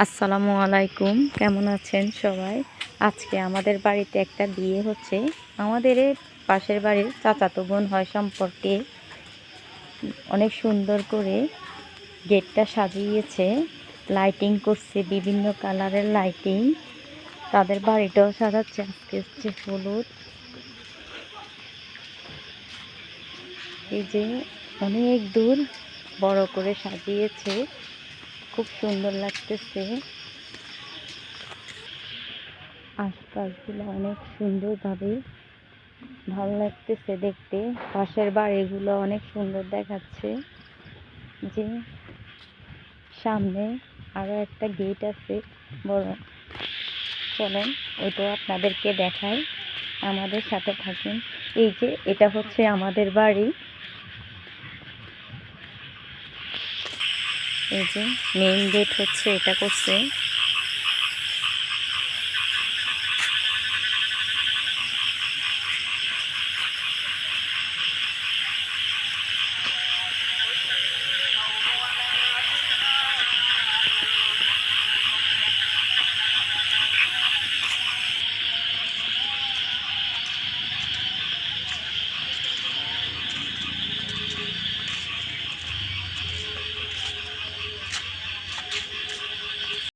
আসসালামু আলাইকুম, কেমন আছেন সবাই? আজকে আমাদের বাড়িতে একটা বিয়ে হচ্ছে। আমাদের এই পাশের বাড়ির চাচাতো বোন হয় সম্পর্কে। অনেক সুন্দর করে গেটটা সাজিয়েছে, লাইটিং করছে, বিভিন্ন কালারের লাইটিং। তাদের বাড়িটাও সাজাচ্ছে, আজকে হচ্ছে হলুদ। এই যে অনেক দূর বড় করে সাজিয়েছে, খুব সুন্দর লাগতেছে। আশপাশগুলো অনেক সুন্দরভাবে ভালো লাগতেছে দেখতে। পাশের বাড়িগুলো অনেক সুন্দর দেখাচ্ছে। যে সামনে আরো একটা গেট আছে বড়। চলেন ওইটাও আপনাদেরকে দেখাই, আমাদের সাথে থাকুন। এই যে এটা হচ্ছে আমাদের বাড়ি। এই যে মেইন গেট হচ্ছে এটা করছে।